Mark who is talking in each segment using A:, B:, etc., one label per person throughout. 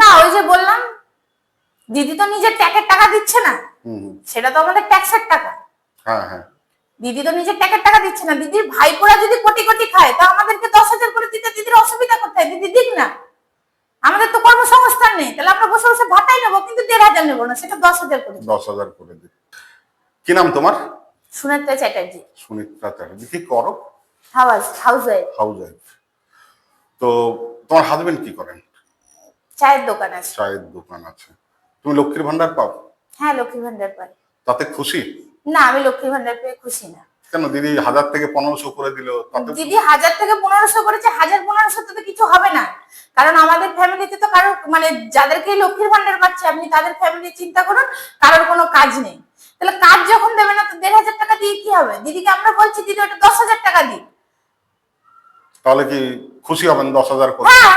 A: না, ওই যে বললাম, দিদি তো নিজের ট্যাক্সের টাকা দিচ্ছে না, সেটা তো আমাদের ট্যাক্সের টাকা।
B: হ্যাঁ হ্যাঁ,
A: দিদি তো নিজের ট্যাক্সের টাকা দিচ্ছে না। দিদির ভাইপোরা যদি কোটি কোটি খায়, তা আমাদেরকে 10,000 করে দিতে দিদির অসুবিধা কোথায়? দিদি দিক না। আমাদের তো কর্মসংস্থান নেই, তাহলে আমরা বসে বসে ভাতাই নেবো, কিন্তু 1,500 নেবো না, সেটা 10,000 করে।
B: 10,000 করে দিই। কি নাম তোমার?
A: সুনেত্রা চ্যাটার্জি।
B: সুনিত্রা চ্যাটার্জি। কি করো?
A: House wife.
B: House wife. তো তোমার হাজবেন্ড কি করেন?
A: চায়ের দোকান আছে।
B: চায়ের দোকান আছে। তুমি লক্ষ্মীর ভান্ডার পাও?
A: হ্যাঁ, লক্ষ্মী ভান্ডার পাই।
B: তাতে খুশি?
A: না, আমি লক্ষ্মী ভান্ডার পেয়ে খুশি না।
B: কেন? দিদি 1000 থেকে 1500 করে দিল, তাতে
A: দিদি 1000 থেকে 1500 করেছে। 1000-1500 তো কিছু হবে না, কারণ আমাদের ফ্যামিলিতে তো কারোর, মানে যাদেরকে লক্ষ্মীর ভান্ডার পাচ্ছে আপনি তাদের ফ্যামিলি চিন্তা করুন, কারোর কোনো কাজ নেই। তাহলে কাজ যখন দেবে না, তো 1,500 টাকা দিয়ে কি হবে? দিদিকে আমরা বলছি দিদি ওটা 10,000 টাকা দিই।
B: তাহলে কি খুশি হবেন 10,000 করে?
A: হ্যাঁ,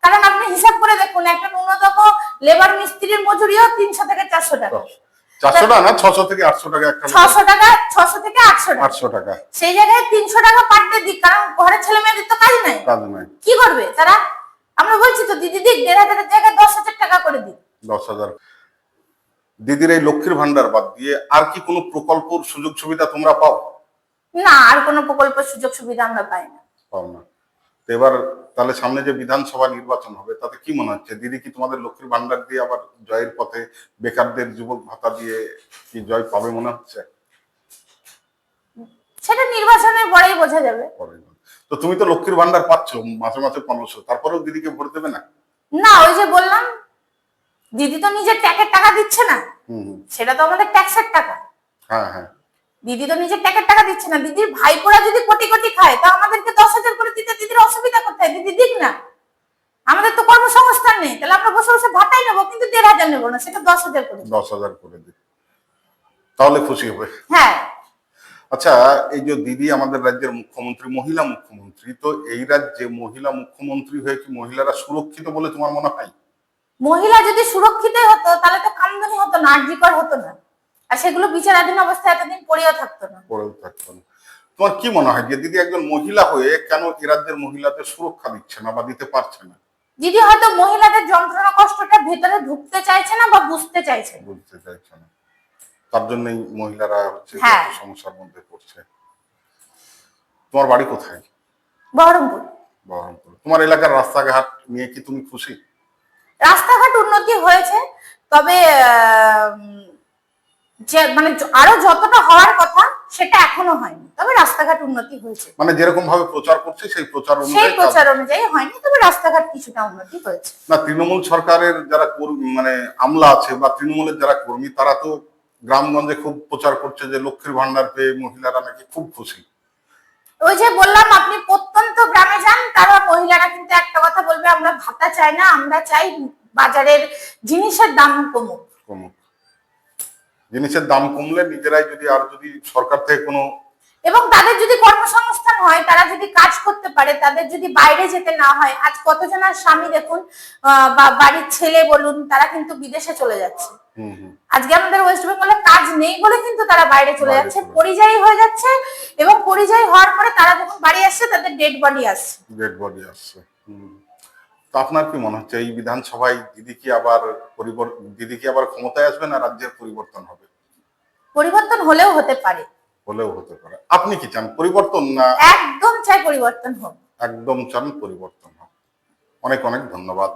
A: কারণ আপনি হিসাব করে দেখুন, একটা ন্যূনতম লেবার মিস্ত্রির মজুরিও 300 থেকে 400 টাকা।
B: 400 টাকা না, 600 থেকে 800 টাকা একটা।
A: 600 টাকা, 600 থেকে 800 টাকা।
B: 800 টাকা।
A: সেই জায়গায় 300 টাকা পার ডে দিক, কারণ ঘরের ছেলে মেয়েদের তো কাজ নাই।
B: কাজ নাই।
A: কি করবে তারা? আমরা বলছি তো দিদি দিক, 1,500 এর জায়গায় 10,000 টাকা করে দিক।
B: 10,000। দিদির এই লক্ষ্মীর ভান্ডার বাদ দিয়ে আর কি কোনো প্রকল্পর সুযোগ সুবিধা তোমরা পাও?
A: না, আর কোনো প্রকল্পের সুযোগ সুবিধা আমরা পাই না।
B: পাও না। তো এবার তাহলে সামনে যে বিধানসভা নির্বাচন হবে, তাতে কি মনে হচ্ছে দিদি কি তোমাদের লক্ষ্মীর ভান্ডার দিয়ে আবার জয়ের পথে, বেকারদের যুবক ভাতা দিয়ে কি জয় পাবে মনে হচ্ছে?
A: সেটা নির্বাচনের পরেই বোঝা যাবে।
B: তো তুমি তো লক্ষ্মীর ভান্ডার পাচ্ছ মাসে মাসে 1500, তারপরেও দিদিকে ভোট দেবে না?
A: না, ওই যে বললাম, দিদি তো নিজের ট্যাক্সের টাকা দিচ্ছে না, সেটা তো আমাদের ট্যাক্সের টাকা।
B: হ্যাঁ হ্যাঁ,
A: দিদি তো নিজের ট্যাক্সের টাকা দিচ্ছে না। দিদির ভাইপোরা যদি কোটি কোটি খায়, তা আমাদেরকে 10,000 করে দিতে দিদির অসুবিধা কোথায়? দিদি দিক না। আমাদের তো কর্মসংস্থান নেই, তাহলে আমরা বসে বসে ভাতাই নেবো, কিন্তু 1,500 নেবো না, সেটা 10,000 করে।
B: 10,000 করে দিই, তাহলে খুশি হবে।
A: হ্যাঁ।
B: আচ্ছা, এই যে দিদি আমাদের রাজ্যের মুখ্যমন্ত্রী, মহিলা মুখ্যমন্ত্রী, তো এই রাজ্যে মহিলা মুখ্যমন্ত্রী হয়ে কি মহিলারা সুরক্ষিত বলে তোমার মনে হয়?
A: মহিলা যদি সুরক্ষিত হতো, তাহলে তো কামদুনি হতো না, আর্জিকর হতো না, আর সেগুলো বিচারাধীন অবস্থায় এতদিন পড়েও থাকতো না।
B: পড়েও থাকতো না। তোমার কি মনে হয় যে দিদি একজন মহিলা হয়ে কেন এ রাজ্যের মহিলাদের সুরক্ষা দিচ্ছে না বা দিতে পারছে না?
A: দিদি হয়তো মহিলাদের যন্ত্রণা কষ্টটা ভেতরে ঢুকতে চাইছে না বা বুঝতে চাইছে না।
B: বুঝতে চাইছে না, তার জন্যই মহিলারা হচ্ছে সমস্যার মধ্যে পড়ছে। তোমার বাড়ি কোথায়?
A: বহরমপুর।
B: বহরমপুর। তোমার এলাকার রাস্তাঘাট নিয়ে কি তুমি খুশি?
A: রাস্তাঘাট উন্নতি হয়েছে, তবে যে মানে আরো যতটা হওয়ার কথা সেটা এখনো হয়নি, তবে রাস্তাঘাট উন্নতি হয়েছে।
B: মানে যেরকম ভাবে প্রচার করছে সেই প্রচার অনুযায়ী
A: হয়নি, তবে রাস্তাঘাট কিছুটা উন্নতি হয়েছে।
B: না, তৃণমূল সরকারের যারা মানে আমলা আছে বা তৃণমূলের যারা কর্মী, তারা তো গ্রামগঞ্জে খুব প্রচার করছে যে লক্ষ্মীর ভান্ডার পেয়ে মহিলারা নাকি খুব খুশি।
A: ওই যে বললাম, আপনি প্রত্যন্ত গ্রামে যান, তারা মহিলারা কিন্তু একটা কথা বলবে, আমরা ভাতা চাই না, আমরা চাই বাজারের জিনিসের দাম কমুক।
B: জিনিসের দাম কমলে নিজেরাই যদি সরকার থেকে কোনো,
A: এবং তাদের যদি কর্মসংস্থান হয়, তারা যদি কাজ করতে পারে, তাদের যদি বাইরে যেতে না হয়। আজ কতজনের স্বামী দেখুন, বা বাড়ির ছেলে বলুন, তারা কিন্তু বিদেশে চলে যাচ্ছে। আজকে আমাদের ওয়েস্ট বেঙ্গলে কাজ নেই বলে কিন্তু তারা বাইরে চলে যাচ্ছে, পরিযায়ী হয়ে যাচ্ছে, এবং পরিযায়ী হওয়ার পরে তারা যখন বাড়ি আসছে, তাদের ডেড বডি আসছে।
B: তো আপনার কি মনে হচ্ছে এই বিধানসভায় দিদি কি আবার ক্ষমতায় আসবে না রাজ্যের পরিবর্তন হবে?
A: পরিবর্তন হলেও হতে পারে।
B: আপনি কি চান পরিবর্তন? না,
A: একদম চাই পরিবর্তন হোক।
B: একদম চান পরিবর্তন হোক। অনেক অনেক ধন্যবাদ।